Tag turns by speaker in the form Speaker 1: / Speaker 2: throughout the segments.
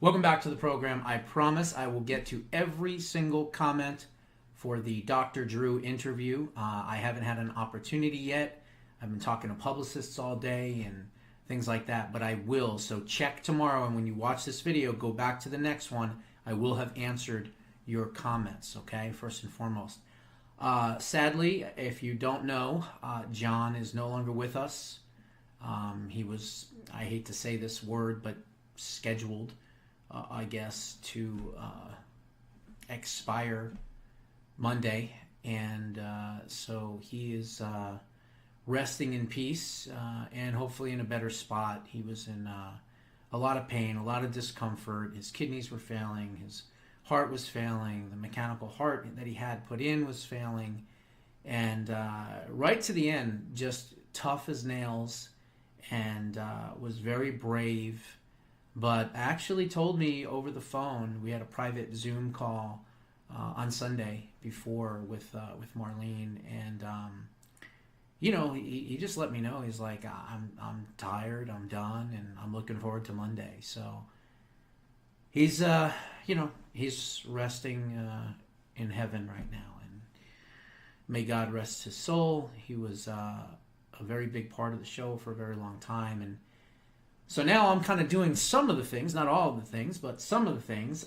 Speaker 1: Welcome back to the program. I promise I will get to every single comment for the Dr. Drew interview. I haven't had an opportunity yet. I've been talking to publicists all day and things like that, but I will. So check tomorrow, and when you watch this video, go back to the next one. I will have answered your comments, okay, first and foremost. Sadly, if you don't know, John is no longer with us. He was, I hate to say this word, but scheduled, I guess, to expire Monday. And so he is resting in peace and hopefully in a better spot. He was in a lot of pain, a lot of discomfort. His kidneys were failing. His heart was failing. The mechanical heart that he had put in was failing. And right to the end, just tough as nails, and was very brave, but actually told me over the phone. We had a private Zoom call on Sunday before with Marlene, and you know, he just let me know. He's like, I'm tired, I'm done, and I'm looking forward to Monday. So he's you know, he's resting in heaven right now, and may God rest his soul. He was a very big part of the show for a very long time, and so now I'm kind of doing some of the things, not all of the things, but some of the things.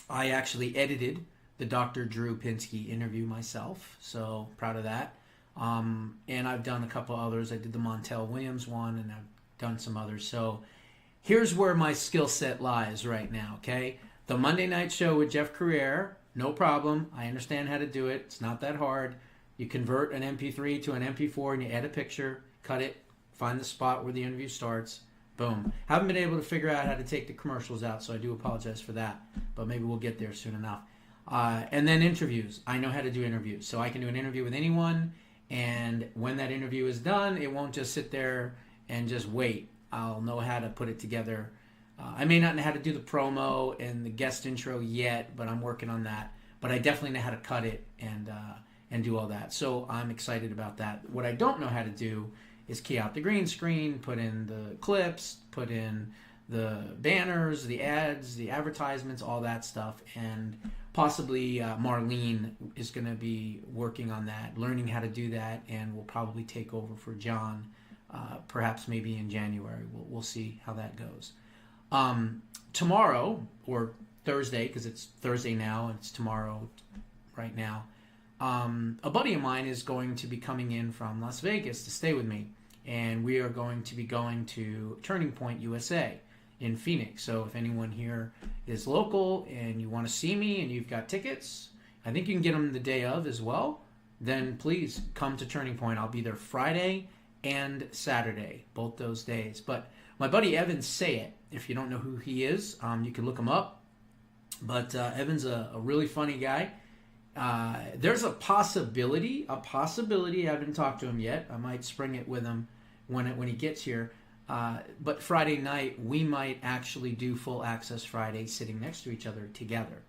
Speaker 1: I actually edited the Dr. Drew Pinsky interview myself, so proud of that. And I've done a couple others. I did the Montel Williams one, and I've done some others. So here's where my skill set lies right now, okay? The Monday night show with Jeff Carriere, no problem. I understand how to do it. It's not that hard. You convert an MP3 to an MP4 and you add a picture, cut it, find the spot where the interview starts, boom. Haven't been able to figure out how to take the commercials out, so I do apologize for that, but maybe we'll get there soon enough. And then interviews. I know how to do interviews, so I can do an interview with anyone, and when that interview is done, it won't just sit there and just wait. I'll know how to put it together. I may not know how to do the promo and the guest intro yet, but I'm working on that. But I definitely know how to cut it and do all that. So I'm excited about that. What I don't know how to do is key out the green screen, put in the clips, put in the banners, the ads, the advertisements, all that stuff. And possibly Marlene is going to be working on that, learning how to do that, and will probably take over for John, perhaps maybe in January. We'll see how that goes. Tomorrow, or Thursday, because it's Thursday now and it's tomorrow right now, a buddy of mine is going to be coming in from Las Vegas to stay with me, and we are going to be going to Turning Point USA in Phoenix. So if anyone here is local and you want to see me and you've got tickets, I think you can get them the day of as well, then please come to Turning Point. I'll be there Friday and Saturday, both those days. But my buddy Evan Sayet, if you don't know who he is, you can look him up. But Evan's a really funny guy. There's a possibility, I haven't talked to him yet. I might spring it with him when he gets here. But Friday night, we might actually do Full Access Friday sitting next to each other together.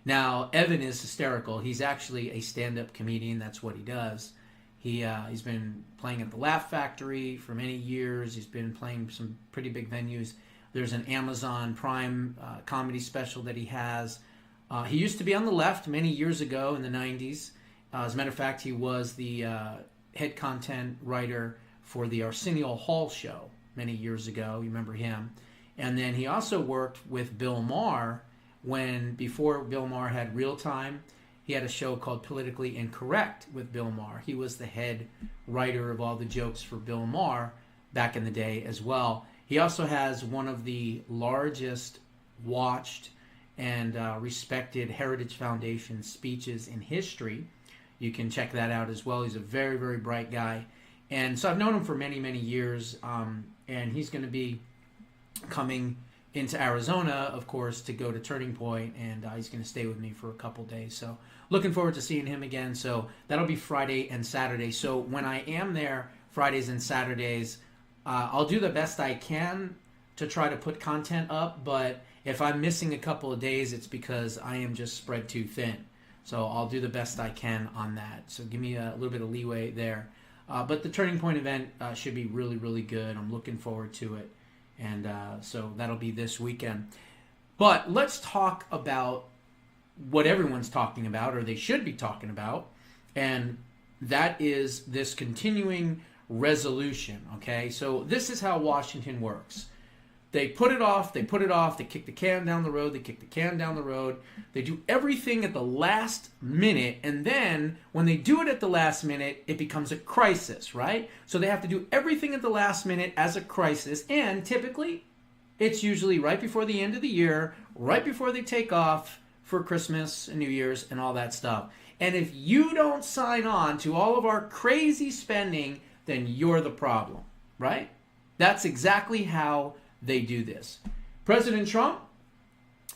Speaker 1: Now, Evan is hysterical. He's actually a stand-up comedian. That's what he does. He's been playing at the Laugh Factory for many years. He's been playing some pretty big venues. There's an Amazon Prime comedy special that he has. He used to be on the left many years ago in the 90s. As a matter of fact, he was the head content writer for the Arsenio Hall show many years ago. You remember him. And then he also worked with Bill Maher before Bill Maher had Real Time. He had a show called Politically Incorrect with Bill Maher. He was the head writer of all the jokes for Bill Maher back in the day as well. He also has one of the largest watched and respected Heritage Foundation speeches in history. You can check that out as well. He's a very, very bright guy. And so I've known him for many, many years. And he's going to be coming into Arizona, of course, to go to Turning Point, and he's going to stay with me for a couple days. So looking forward to seeing him again. So that'll be Friday and Saturday. So when I am there, Fridays and Saturdays, I'll do the best I can to try to put content up, but if I'm missing a couple of days, it's because I am just spread too thin. So I'll do the best I can on that. So give me a little bit of leeway there. But the Turning Point event should be really, really good. I'm looking forward to it. And so that'll be this weekend. But let's talk about what everyone's talking about, or they should be talking about, and that is this continuing resolution, okay? So this is how Washington works. They put it off, they kick the can down the road, They do everything at the last minute, and then when they do it at the last minute, it becomes a crisis, right? So they have to do everything at the last minute as a crisis, and typically it's usually right before the end of the year, right before they take off for Christmas and New Year's and all that stuff. And if you don't sign on to all of our crazy spending, then you're the problem, right? That's exactly how they do this. President Trump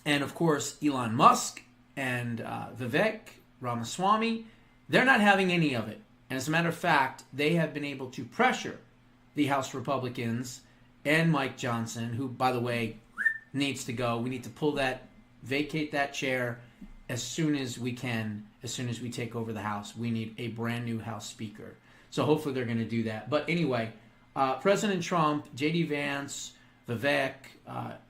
Speaker 1: and, of course, Elon Musk and Vivek Ramaswamy, they're not having any of it. And as a matter of fact, they have been able to pressure the House Republicans and Mike Johnson, who, by the way, needs to go. We need to vacate that chair as soon as we can, as soon as we take over the House. We need a brand new House Speaker. So hopefully they're going to do that. But anyway, President Trump, J.D. Vance, Vivek,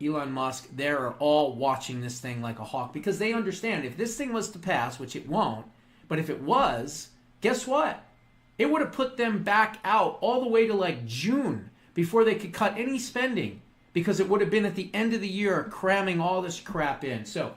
Speaker 1: Elon Musk, they're all watching this thing like a hawk because they understand if this thing was to pass, which it won't, but if it was, guess what? It would have put them back out all the way to like June before they could cut any spending because it would have been at the end of the year cramming all this crap in. So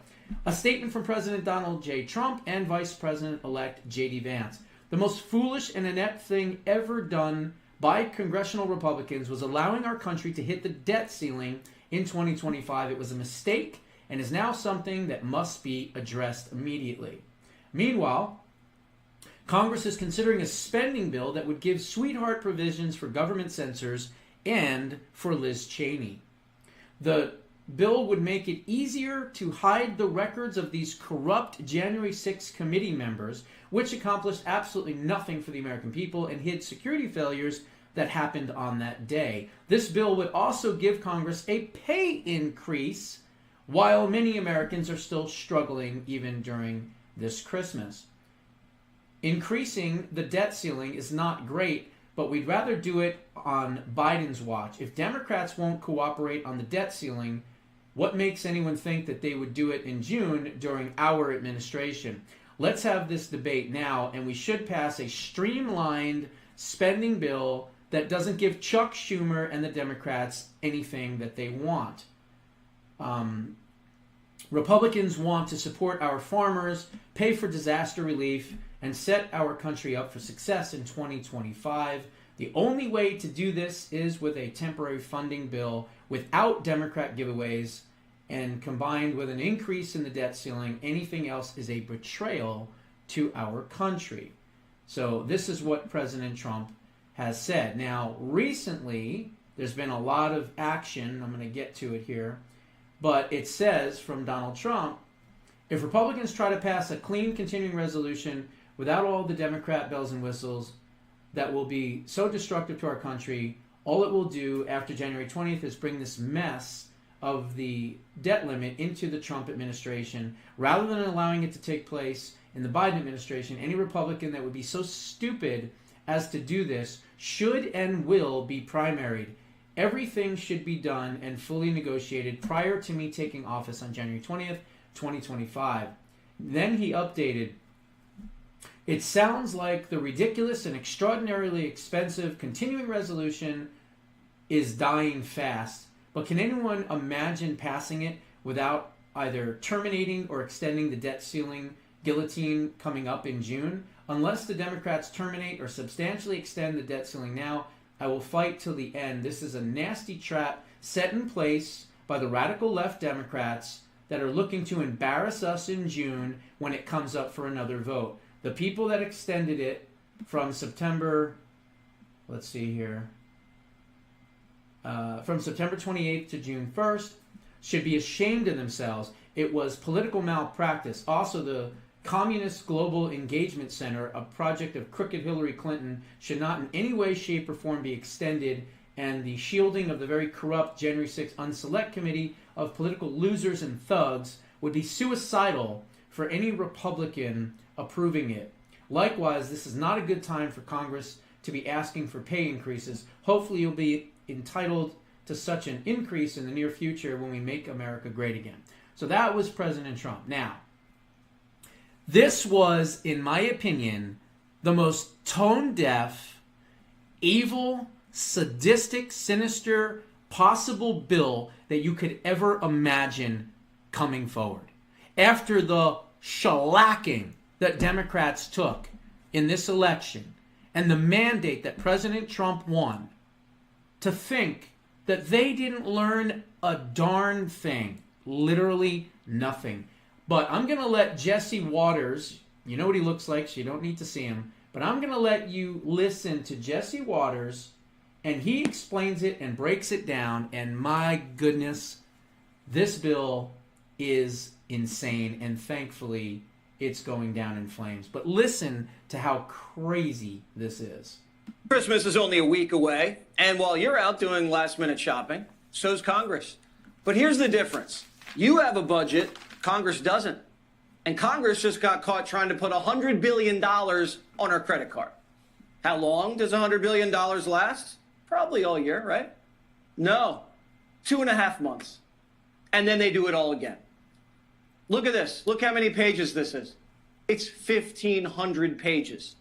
Speaker 1: a statement from President Donald J. Trump and Vice President-elect J.D. Vance. The most foolish and inept thing ever done by congressional Republicans was allowing our country to hit the debt ceiling in 2025. It was a mistake and is now something that must be addressed immediately. Meanwhile, Congress is considering a spending bill that would give sweetheart provisions for government censors and for Liz Cheney. The bill would make it easier to hide the records of these corrupt January 6th committee members, which accomplished absolutely nothing for the American people and hid security failures that happened on that day. This bill would also give Congress a pay increase while many Americans are still struggling even during this Christmas. Increasing the debt ceiling is not great, but we'd rather do it on Biden's watch. If Democrats won't cooperate on the debt ceiling, what makes anyone think that they would do it in June during our administration? Let's have this debate now, and we should pass a streamlined spending bill that doesn't give Chuck Schumer and the Democrats anything that they want. Republicans want to support our farmers, pay for disaster relief, and set our country up for success in 2025. The only way to do this is with a temporary funding bill without Democrat giveaways and combined with an increase in the debt ceiling. Anything else is a betrayal to our country. So this is what President Trump has said. Now, recently, there's been a lot of action. I'm going to get to it here. But it says from Donald Trump, if Republicans try to pass a clean continuing resolution without all the Democrat bells and whistles that will be so destructive to our country, all it will do after January 20th is bring this mess of the debt limit into the Trump administration. Rather than allowing it to take place in the Biden administration, any Republican that would be so stupid as to do this should and will be primaried. Everything should be done and fully negotiated prior to me taking office on January 20th, 2025. Then he updated, it sounds like the ridiculous and extraordinarily expensive continuing resolution is dying fast. But can anyone imagine passing it without either terminating or extending the debt ceiling guillotine coming up in June? Unless the Democrats terminate or substantially extend the debt ceiling now, I will fight till the end. This is a nasty trap set in place by the radical left Democrats that are looking to embarrass us in June when it comes up for another vote. The people that extended it from September, let's see here, from September 28th to June 1st should be ashamed of themselves. It was political malpractice. Also, the Communist Global Engagement Center, a project of crooked Hillary Clinton, should not in any way, shape, or form be extended, and the shielding of the very corrupt January 6th Unselect Committee of political losers and thugs would be suicidal for any Republican approving it. Likewise, this is not a good time for Congress to be asking for pay increases. Hopefully you'll be entitled to such an increase in the near future when we make America great again. So that was President Trump. Now, this was, in my opinion, the most tone-deaf, evil, sadistic, sinister, possible bill that you could ever imagine coming forward. After the shellacking that Democrats took in this election and the mandate that President Trump won, to think that they didn't learn a darn thing, literally nothing. But I'm going to let Jesse Waters, you know what he looks like, so you don't need to see him, but I'm going to let you listen to Jesse Waters, and he explains it and breaks it down, and my goodness, this bill is insane, and thankfully it's going down in flames. But listen to how crazy this is.
Speaker 2: Christmas is only a week away, and while you're out doing last-minute shopping, so's Congress. But here's the difference. You have a budget, Congress doesn't. And Congress just got caught trying to put $100 billion on our credit card. How long does $100 billion last? Probably all year, right? No, 2.5 months. And then they do it all again. Look at this. Look how many pages this is. It's 1,500 pages.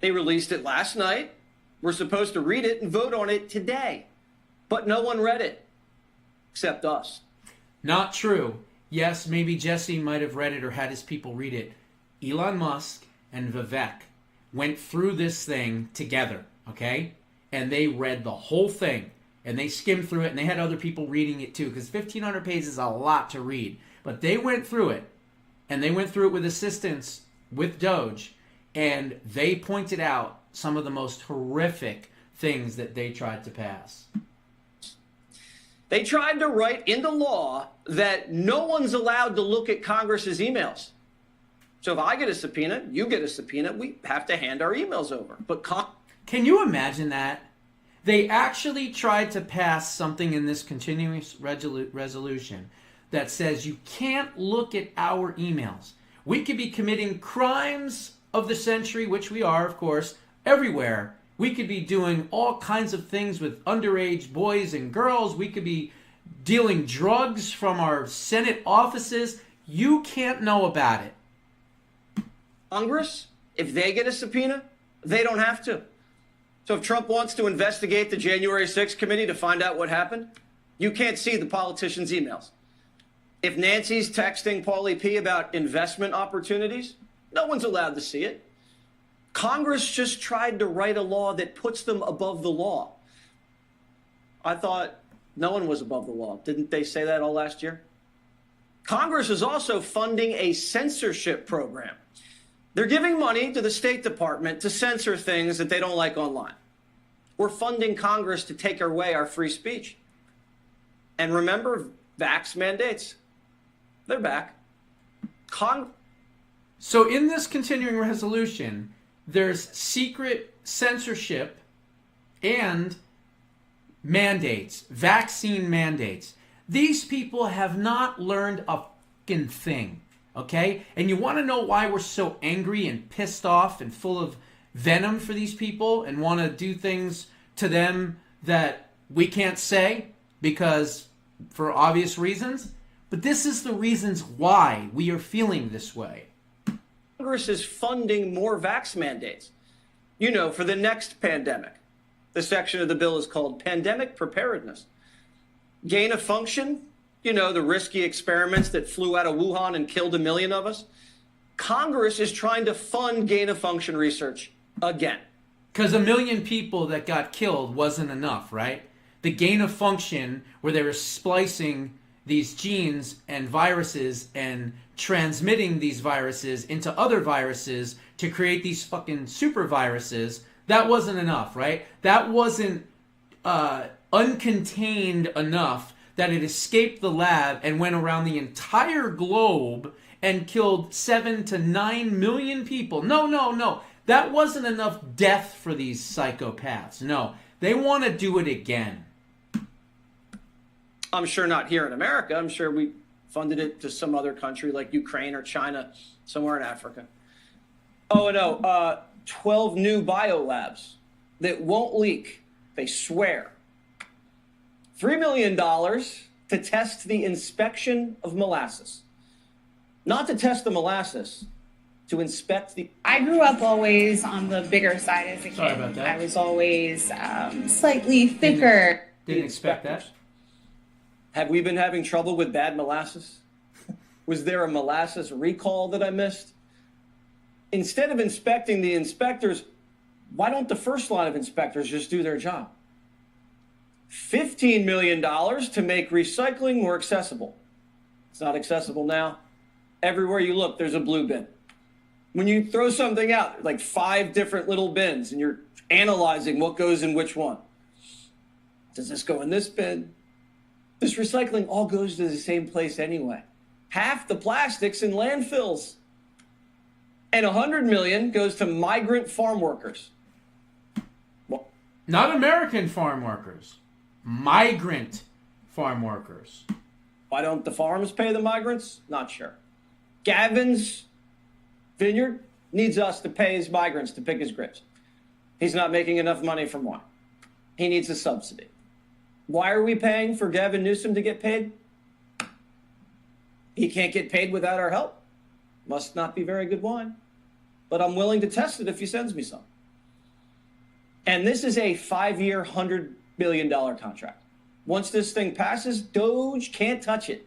Speaker 2: They released it last night. We're supposed to read it and vote on it today. But no one read it, except us.
Speaker 1: Not true. Yes, maybe Jesse might have read it or had his people read it. Elon Musk and Vivek went through this thing together, okay? And they read the whole thing. And they skimmed through it, and they had other people reading it too, because 1,500 pages is a lot to read. But they went through it, and they went through it with assistance with Doge, and they pointed out some of the most horrific things that they tried to pass.
Speaker 2: They tried to write into law that no one's allowed to look at Congress's emails. So if I get a subpoena, you get a subpoena, we have to hand our emails over. But
Speaker 1: can you imagine that? They actually tried to pass something in this continuous resolution that says you can't look at our emails. We could be committing crimes of the century, which we are, of course, everywhere. We could be doing all kinds of things with underage boys and girls. We could be dealing drugs from our Senate offices. You can't know about it.
Speaker 2: Congress, if they get a subpoena, they don't have to. So if Trump wants to investigate the January 6th committee to find out what happened, you can't see the politicians' emails. If Nancy's texting Paulie P. about investment opportunities, no one's allowed to see it. Congress just tried to write a law that puts them above the law. I thought no one was above the law. Didn't they say that all last year? Congress is also funding a censorship program. They're giving money to the State Department to censor things that they don't like online. We're funding Congress to take away our free speech. And remember, vax mandates. They're back.
Speaker 1: So in this continuing resolution, there's secret censorship and mandates, vaccine mandates. These people have not learned a fucking thing, okay? And you want to know why we're so angry and pissed off and full of venom for these people and want to do things to them that we can't say because for obvious reasons? But this is the reasons why we are feeling this way.
Speaker 2: Congress is funding more vax mandates, you know, for the next pandemic. The section of the bill is called Pandemic Preparedness. Gain of function, you know, the risky experiments that flew out of Wuhan and killed 1 million of us. Congress is trying to fund gain of function research again.
Speaker 1: Because 1 million people that got killed wasn't enough, right? The gain of function where they were splicing these genes and viruses and transmitting these viruses into other viruses to create these fucking super viruses, that wasn't enough, right? That wasn't uncontained enough that it escaped the lab and went around the entire globe and killed 7 to 9 million people. No. That wasn't enough death for these psychopaths. No, they want to do it again.
Speaker 2: I'm sure not here in America. I'm sure we funded it to some other country like Ukraine or China, somewhere in Africa. Oh, no, 12 new biolabs that won't leak, they swear. $3 million to test the inspection of molasses. Not to test the molasses, to inspect the...
Speaker 3: I grew up always on the bigger side as a kid.
Speaker 1: Sorry about that.
Speaker 3: I was always slightly thicker.
Speaker 1: Didn't expect that.
Speaker 2: Have we been having trouble with bad molasses? Was there a molasses recall that I missed? Instead of inspecting the inspectors, why don't the first line of inspectors just do their job? $15 million to make recycling more accessible. It's not accessible now. Everywhere you look, there's a blue bin. When you throw something out, like 5 different little bins, and you're analyzing what goes in which one. Does this go in this bin? This recycling all goes to the same place anyway. Half the plastics in landfills. And $100 million goes to migrant farm workers. Well,
Speaker 1: Not American farm workers. Migrant farm workers.
Speaker 2: why don't the farms pay the migrants? Not sure. Gavin's vineyard needs us to pay his migrants to pick his grapes. He's not making enough money from wine. He needs a subsidy. Why are we paying for Gavin Newsom to get paid? He can't get paid without our help. Must not be very good wine. But I'm willing to test it if he sends me some. And this is a 5-year, $100 billion contract. Once this thing passes, Doge can't touch it.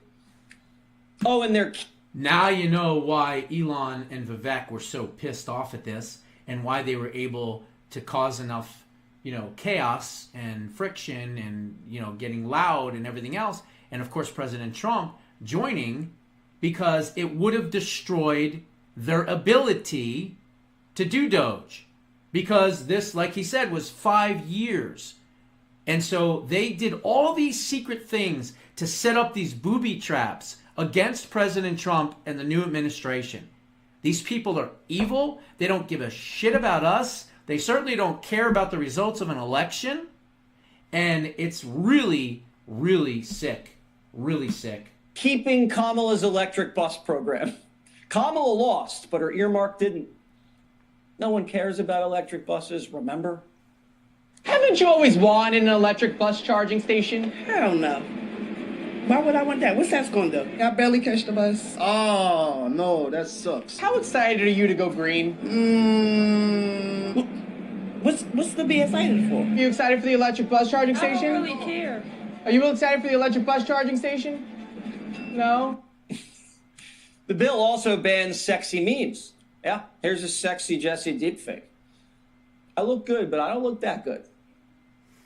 Speaker 2: Oh, and they're...
Speaker 1: Now you know why Elon and Vivek were so pissed off at this and why they were able to cause enough, chaos and friction and, getting loud and everything else. And of course, President Trump joining because it would have destroyed their ability to do Doge. Because this, like he said, was 5 years. And so they did all these secret things to set up these booby traps against President Trump and the new administration. These people are evil. They don't give a shit about us. They certainly don't care about the results of an election. And it's really, really sick. Really sick.
Speaker 2: keeping Kamala's electric bus program. Kamala lost, but her earmark didn't. No one cares about electric buses, remember?
Speaker 4: Haven't you always wanted an electric bus charging station?
Speaker 5: Hell no. Why would I want that? What's that going to do? I barely catch the bus.
Speaker 6: Oh, no, that sucks.
Speaker 4: How excited are you to go green?
Speaker 5: What's to be excited for?
Speaker 4: Are you excited for the electric bus charging station?
Speaker 3: I don't really care.
Speaker 4: Are you excited for the electric bus charging station? No?
Speaker 2: The bill also bans sexy memes. Yeah, here's a sexy Jesse deepfake. I look good, but I don't look that good.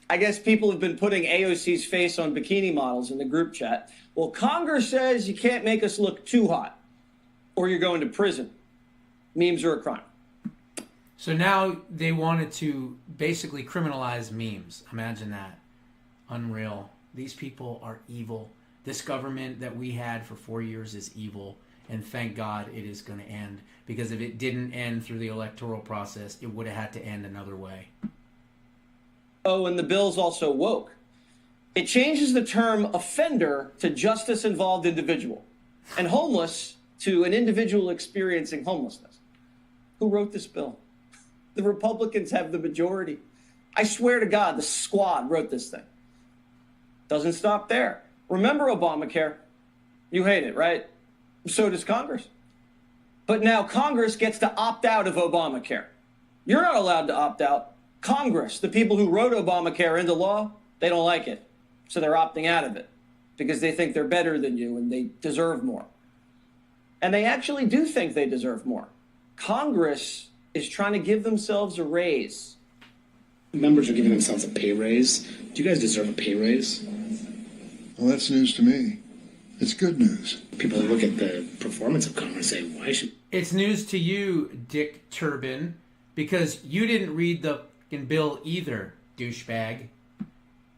Speaker 2: I guess people have been putting AOC's face on bikini models in the group chat. Well, Congress says you can't make us look too hot, or you're going to prison. Memes are a crime.
Speaker 1: So now they wanted to basically criminalize memes. Imagine that. Unreal. These people are evil. This government that we had for 4 years is evil. And thank God it is going to end. Because if it didn't end through the electoral process, it would have had to end another way.
Speaker 2: Oh, and the bill's also woke. It changes the term offender to justice-involved individual, and homeless to an individual experiencing homelessness. Who wrote this bill? The Republicans have the majority. I swear to God, the squad wrote this thing. Doesn't stop there. Remember Obamacare? You hate it, right? So does Congress. But now Congress gets to opt out of Obamacare. You're not allowed to opt out. Congress, the people who wrote Obamacare into law, they don't like it. So they're opting out of it because they think they're better than you and they deserve more. And they actually do think they deserve more. Congress is trying to give themselves a raise.
Speaker 7: Members are giving themselves a pay raise. Do you guys deserve a pay raise?
Speaker 6: Well, that's news to me. It's good news.
Speaker 7: People look at the performance of Congress and say, why should...
Speaker 1: It's news to you, Dick Turbin, because you didn't read the bill either, douchebag.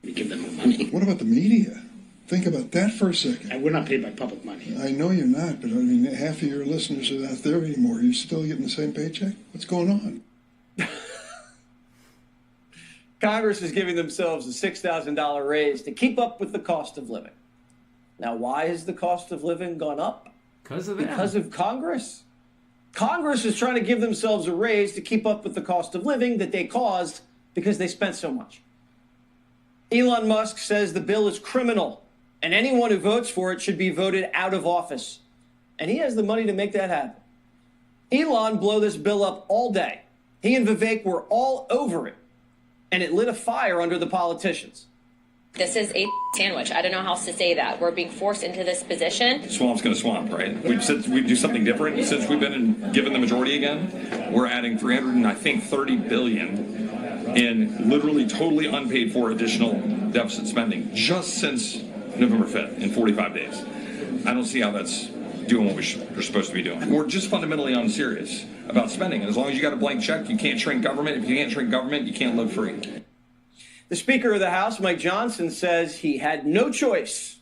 Speaker 7: we give them more money?
Speaker 6: What about the media? Think about that for a second.
Speaker 7: And we're not paid by public money.
Speaker 6: I know you're not, but I mean, half of your listeners are not there anymore. Are you still getting the same paycheck? What's going on?
Speaker 2: Congress is giving themselves a $6,000 raise to keep up with the cost of living. Now, why has the cost of living gone up?
Speaker 1: Because of them.
Speaker 2: Because of Congress. Congress is trying to give themselves a raise to keep up with the cost of living that they caused because they spent so much. Elon Musk says the bill is criminal, and anyone who votes for it should be voted out of office. And he has the money to make that happen. Elon blew this bill up all day. He and Vivek were all over it, and it lit a fire under the politicians.
Speaker 8: This is a sandwich. I don't know how else to say that. We're being forced into this position.
Speaker 9: Swamp's going to swamp, right? We've said we'd do something different since we've been given the majority again. We're adding $330 billion in literally totally unpaid for additional deficit spending just since November 5th in 45 days. I don't see how that's doing what we're supposed to be doing. We're just fundamentally unserious about spending. And as long as you got a blank check, you can't shrink government. If you can't shrink government, you can't live free.
Speaker 2: The Speaker of the House, Mike Johnson, says he had no choice.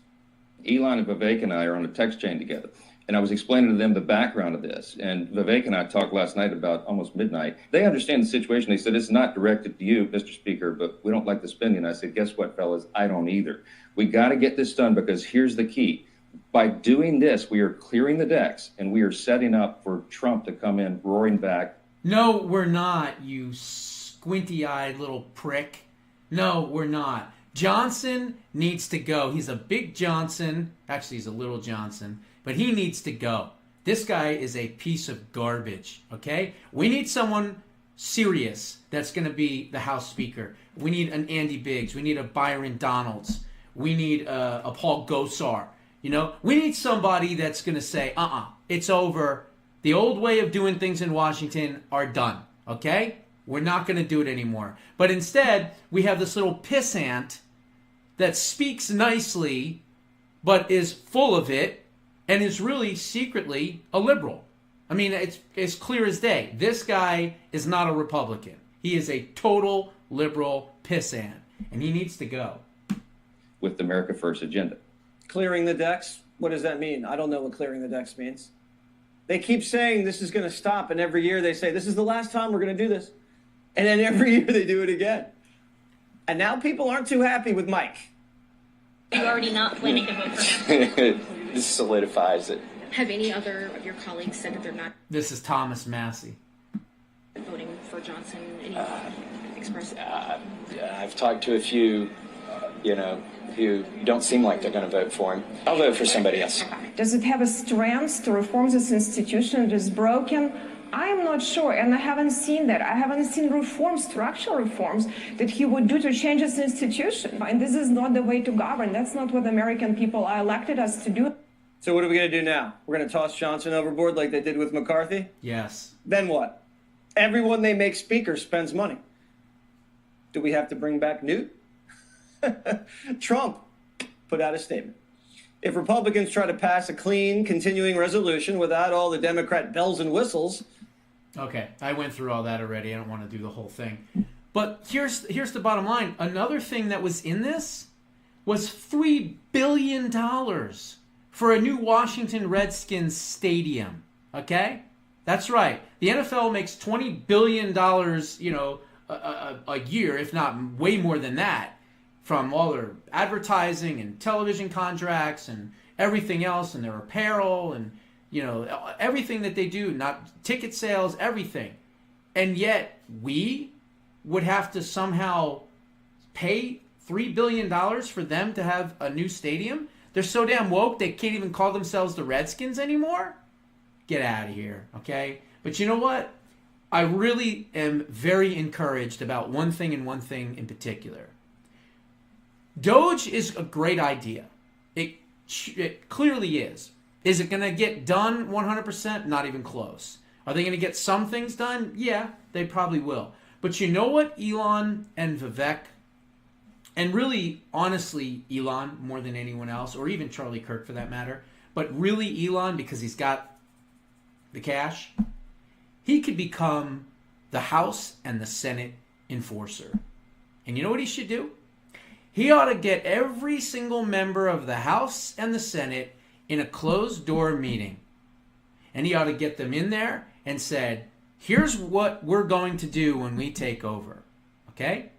Speaker 10: Elon and Vivek and I are on a text chain together. And I was explaining to them the background of this. And Vivek and I talked last night about almost midnight. They understand the situation. They said, it's not directed to you, Mr. Speaker, but we don't like the spending. I said, guess what, fellas? I don't either. We got to get this done because here's the key. By doing this, we are clearing the decks and we are setting up for Trump to come in roaring back.
Speaker 1: No, we're not, you squinty-eyed little prick. No, we're not. Johnson needs to go. He's a big Johnson. Actually, he's a little Johnson. But he needs to go. This guy is a piece of garbage, okay? We need someone serious that's going to be the House Speaker. We need an Andy Biggs. We need a Byron Donalds. We need a Paul Gosar. You know, we need somebody that's going to say, it's over. The old way of doing things in Washington are done, okay? We're not going to do it anymore. But instead, we have this little pissant that speaks nicely, but is full of it, and is really secretly a liberal. I mean, it's clear as day. This guy is not a Republican. He is a total liberal pissant, and he needs to go.
Speaker 10: With the America First agenda.
Speaker 2: Clearing the decks? What does that mean? I don't know what clearing the decks means. They keep saying this is going to stop, and every year they say, this is the last time we're going to do this. And then every year they do it again. And now people aren't too happy with Mike.
Speaker 8: Are you already not planning to vote for him?
Speaker 11: This solidifies it.
Speaker 8: Have any other of your colleagues said that they're not
Speaker 1: This is Thomas Massey.
Speaker 8: voting for Johnson? Any express?
Speaker 11: I've talked to a few, who don't seem like they're going to vote for him. I'll vote for somebody else.
Speaker 12: Does it have a strength to reform this institution that is broken? I am not sure, and I haven't seen that. I haven't seen structural reforms that he would do to change this institution. And this is not the way to govern. That's not what the American people elected us to do.
Speaker 2: So what are we going to do now? We're going to toss Johnson overboard like they did with McCarthy?
Speaker 1: Yes.
Speaker 2: Then what? Everyone they make speaker spends money. Do we have to bring back Newt? Trump put out a statement. If Republicans try to pass a clean, continuing resolution without all the Democrat bells and whistles...
Speaker 1: Okay, I went through all that already. I don't want to do the whole thing. But here's the bottom line. Another thing that was in this was $3 billion for a new Washington Redskins stadium. Okay? That's right. The NFL makes $20 billion, a year, if not way more than that, from all their advertising and television contracts and everything else, and their apparel and, everything that they do, not ticket sales, everything. And yet we would have to somehow pay $3 billion for them to have a new stadium? They're so damn woke they can't even call themselves the Redskins anymore? Get out of here, okay? But you know what? I really am very encouraged about one thing and one thing in particular. Doge is a great idea. It clearly is. Is it going to get done 100%? Not even close. Are they going to get some things done? Yeah, they probably will. But you know what Elon and Vivek, and really, honestly, Elon more than anyone else, or even Charlie Kirk for that matter, but really Elon because he's got the cash, he could become the House and the Senate enforcer. And you know what he should do? He ought to get every single member of the House and the Senate in a closed-door meeting. And he ought to get them in there and said, here's what we're going to do when we take over. Okay?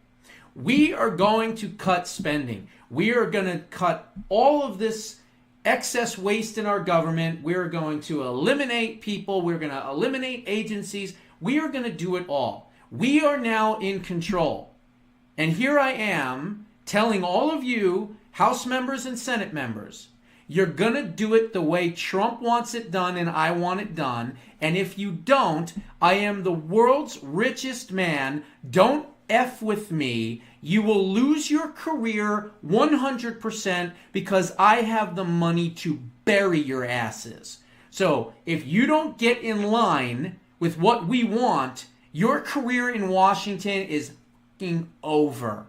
Speaker 1: We are going to cut spending. We are going to cut all of this excess waste in our government. We're going to eliminate people. We're going to eliminate agencies. We are going to do it all. We are now in control. And here I am telling all of you, House members and Senate members, you're going to do it the way Trump wants it done and I want it done. And if you don't, I am the world's richest man. Don't F with me. You will lose your career 100% because I have the money to bury your asses. So if you don't get in line with what we want, your career in Washington is fucking over.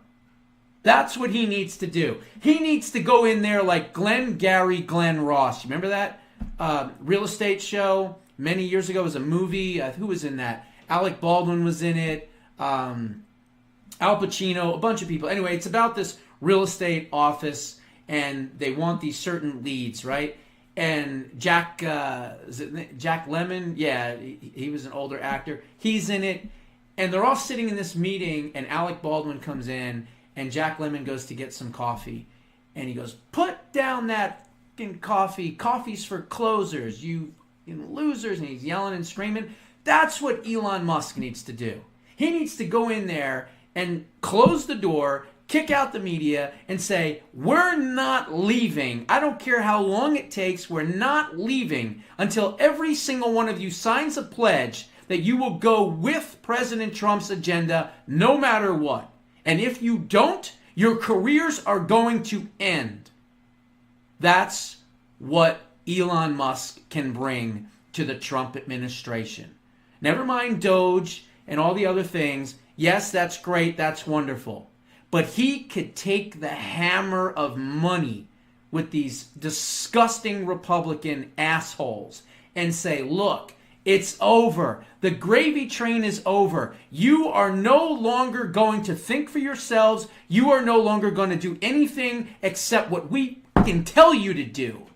Speaker 1: That's what he needs to do. He needs to go in there like Glenn Ross. You remember that real estate show many years ago? It was a movie. Who was in that? Alec Baldwin was in it. Al Pacino, a bunch of people. Anyway, it's about this real estate office, and they want these certain leads, right? And Jack Lemmon, yeah, he was an older actor. He's in it, and they're all sitting in this meeting, and Alec Baldwin comes in, and Jack Lemmon goes to get some coffee, and he goes, "Put down that fucking coffee. Coffee's for closers, you losers," and he's yelling and screaming. That's what Elon Musk needs to do. He needs to go in there and close the door, kick out the media, and say, we're not leaving. I don't care how long it takes. We're not leaving until every single one of you signs a pledge that you will go with President Trump's agenda no matter what. And if you don't, your careers are going to end. That's what Elon Musk can bring to the Trump administration. Never mind Doge and all the other things. Yes, that's great. That's wonderful. But he could take the hammer of money with these disgusting Republican assholes and say, look, it's over. The gravy train is over. You are no longer going to think for yourselves. You are no longer going to do anything except what we can tell you to do.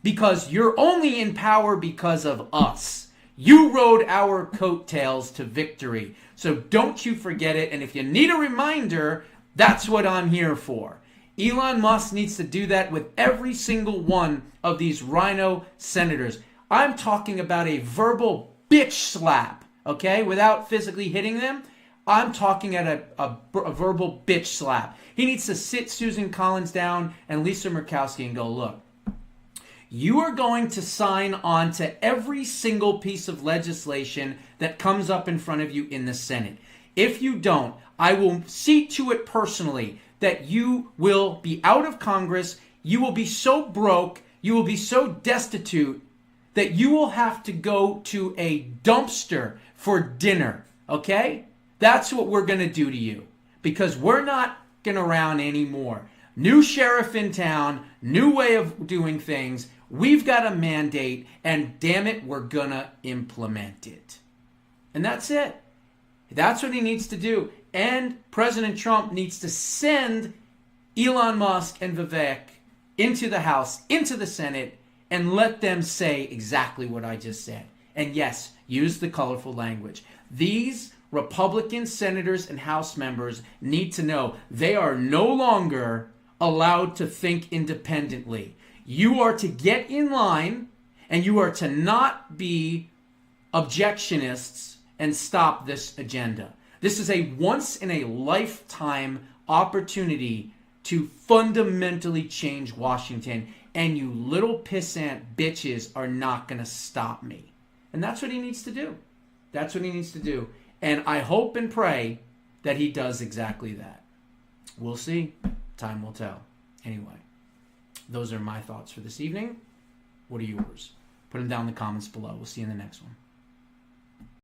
Speaker 1: Because you're only in power because of us. You rode our coattails to victory. So don't you forget it. And if you need a reminder, that's what I'm here for. Elon Musk needs to do that with every single one of these RINO senators. I'm talking about a verbal bitch slap, okay? Without physically hitting them. I'm talking at a verbal bitch slap. He needs to sit Susan Collins down and Lisa Murkowski and go, look, you are going to sign on to every single piece of legislation that comes up in front of you in the Senate. If you don't, I will see to it personally that you will be out of Congress, you will be so broke, you will be so destitute that you will have to go to a dumpster for dinner, okay? That's what we're going to do to you because we're not going around anymore. New sheriff in town, new way of doing things. We've got a mandate, and damn it, we're going to implement it. And that's it. That's what he needs to do. And President Trump needs to send Elon Musk and Vivek into the House, into the Senate, and let them say exactly what I just said. And yes, use the colorful language. These Republican senators and House members need to know they are no longer allowed to think independently. You are to get in line, and you are to not be objectionists and stop this agenda. This is a once-in-a-lifetime opportunity to fundamentally change Washington, and you little pissant bitches are not going to stop me. And that's what he needs to do. That's what he needs to do. And I hope and pray that he does exactly that. We'll see. Time will tell. Anyway, those are my thoughts for this evening. What are yours? Put them down in the comments below. We'll see you in the next one.